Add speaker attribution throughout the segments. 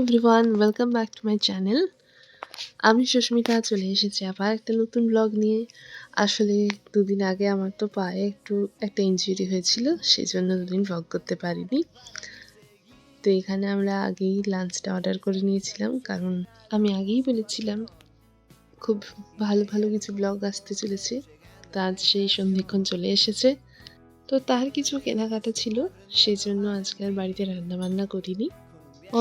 Speaker 1: Everyone, welcome back to my channel. আমি সুস্মিতা চলে এসেছি আবার একটা নতুন ব্লগ নিয়ে। আসলে দুদিন আগে আমার তো পায়ে একটা ইনজুরি হয়েছিল, সেই জন্য দুদিন ব্লগ করতে পারিনি। তো এখানে আমরা আগেই লাঞ্চটা অর্ডার করে নিয়েছিলাম, কারণ আমি আগেই বলেছিলাম খুব ভালো ভালো কিছু ব্লগ আসতে চলেছে। তো আজ সেই সন্ধিক্ষণ চলে এসেছে। তো তার কিছু কেনাকাটা ছিল, সেই জন্য আজকে আর বাড়িতে রান্নাবান্না করিনি।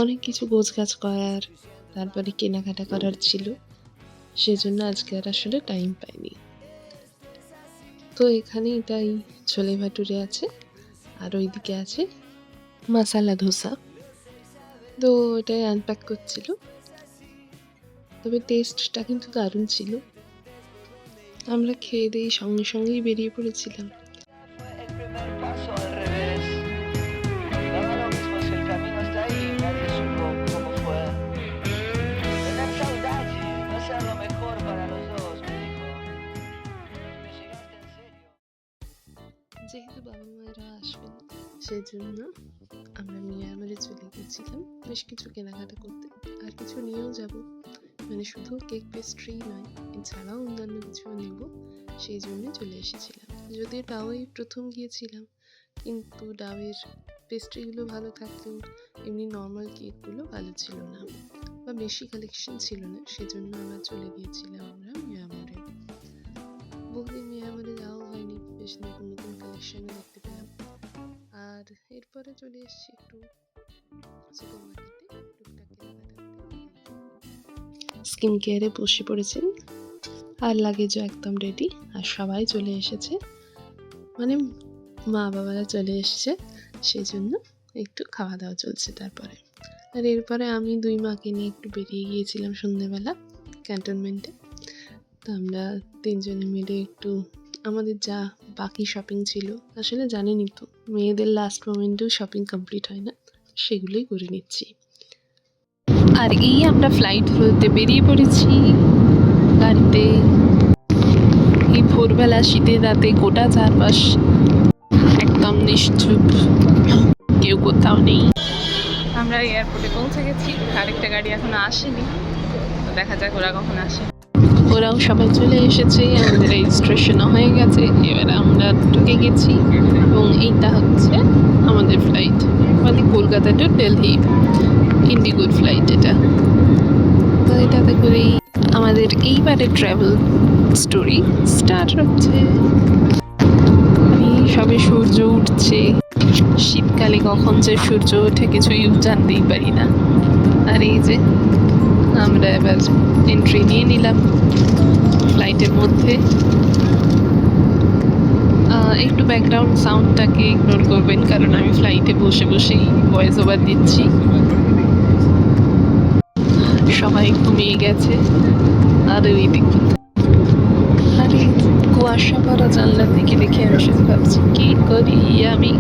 Speaker 1: অনেক কিছু গোছগাছ করার, তারপরে কেনাকাটা করার ছিল, সেজন্য আজকে আর আসলে টাইম পাইনি। তো এখানে এটাই ছোলে ভাটুরে আছে, আর ওইদিকে আছে মশালা ধোসা। তো ওটাই আনপ্যাক করছিল, তবে টেস্টটা কিন্তু দারুণ ছিল। আমরা খেয়ে দিয়ে সঙ্গে সঙ্গেই বেরিয়ে পড়েছিলাম। যেহেতু বাবা মায়েরা আসবেন, সেই জন্য আমরা মিয়ামারে চলে গেছিলাম বেশ কিছু কেনাকাটা করতে। আর কিছু নিয়েও যাব, মানে শুধু কেক পেস্ট্রি নয়, এছাড়াও অন্যান্য কিছুও নেব, সেই জন্য চলে এসেছিলাম। যদিও ডাওয়ে প্রথম গিয়েছিলাম, কিন্তু ডাওয়ের পেস্ট্রিগুলো ভালো থাকলেও এমনি নর্মাল কেকগুলো ভালো ছিল না, বা বেশি কালেকশন ছিল না, সেজন্য আমরা চলে গিয়েছিলাম আমরা মিয়ামারে। বহুদিন মিয়ামারে যাওয়া হয়নি, বেশ নতুন নতুন কালেকশনও দেখতে পেলাম। আর এরপরে চলে এসেছি একটু সুপার মার্কেটে টুকটাক কেনাকাটা। স্কিন কেয়ারে বসে পড়েছেন, আর লাগেজও একদম রেডি, আর সবাই চলে এসেছে, মানে মা বাবারা চলে এসেছে, সেই জন্য একটু খাওয়া দাওয়া চলছে। তারপরে আর এরপরে আমি দুই মাকে নিয়ে একটু বেরিয়ে গিয়েছিলাম সন্ধ্যেবেলা ক্যান্টনমেন্টে। তো আমরা তিনজনে মিলে একটু আমাদের যা বাকি শপিং ছিল, আসলে জানেনই তো মেয়েদের লাস্ট মোমেন্টেও শপিং কমপ্লিট হয় না, সেগুলোই করে নিচ্ছি। আর এই আমরা ফ্লাইট ধরতে বেরিয়ে পড়েছি গাড়িতে। এই ভোরবেলা শীতের রাতে গোটা চারপাশ একদম নিশ্চুপ, কেউ কোথাও নেই। আমরা এয়ারপোর্টে পৌঁছে গেছি, আরেকটা গাড়ি এখনো আসেনি, দেখা যাক ওরা কখন আসে। ওরাও সবাই চলে এসেছে, আমাদের রেজিস্ট্রেশনও হয়ে গেছে, এবার আমরা ঢুকে গেছি। এবং এইটা হচ্ছে আমাদের ফ্লাইট, মানে কলকাতা টু দিল্লি ইন্ডিগোর ফ্লাইট এটা। তো এটাতে করেই আমাদের এইবারের ট্রাভেল স্টোরি স্টার্ট হচ্ছে। সবে সূর্য উঠছে, শীতকালে কখন যে সূর্য ওঠে কিছুই জানতেই পারি না। আর এই যে আমরা এবার এন্ট্রি নিয়ে নিলাম ফ্লাইটের মধ্যে। একটু ব্যাকগ্রাউন্ড সাউন্ডটাকে ইগনোর করবেন, কারণ আমি ফ্লাইটে বসে বসেই ভয়েস ওভার দিচ্ছি। সবাই ঘুমিয়ে গেছে, আর ওই দিক আর এই কুয়াশা ভরা জানলার দিকে দেখে আমি শুধু ভাবছি কি করি আমি।